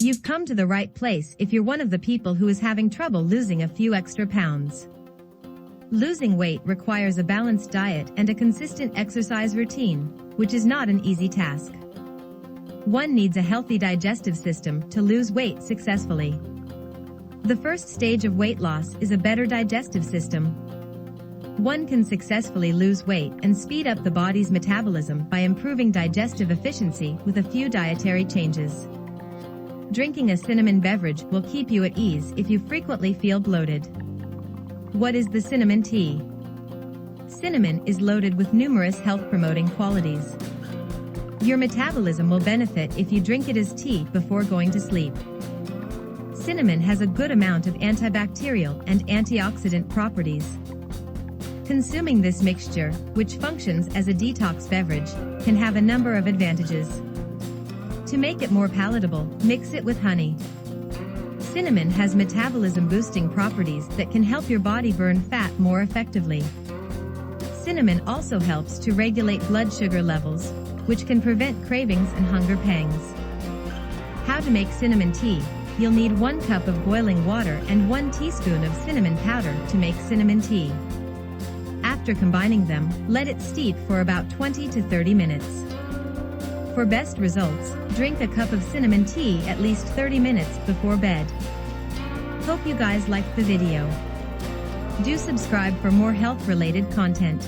You've come to the right place if you're one of the people who is having trouble losing a few extra pounds. Losing weight requires a balanced diet and a consistent exercise routine, which is not an easy task. One needs a healthy digestive system to lose weight successfully. The first stage of weight loss is a better digestive system. One can successfully lose weight and speed up the body's metabolism by improving digestive efficiency with a few dietary changes. Drinking a cinnamon beverage will keep you at ease if you frequently feel bloated. What is the cinnamon tea? Cinnamon is loaded with numerous health-promoting qualities. Your metabolism will benefit if you drink it as tea before going to sleep. Cinnamon has a good amount of antibacterial and antioxidant properties. Consuming this mixture, which functions as a detox beverage, can have a number of advantages. To make it more palatable, mix it with honey. Cinnamon has metabolism-boosting properties that can help your body burn fat more effectively. Cinnamon also helps to regulate blood sugar levels, which can prevent cravings and hunger pangs. How to make cinnamon tea? You'll need 1 cup of boiling water and 1 teaspoon of cinnamon powder to make cinnamon tea. After combining them, let it steep for about 20 to 30 minutes. For best results, drink a cup of cinnamon tea at least 30 minutes before bed. Hope you guys liked the video. Do subscribe for more health-related content.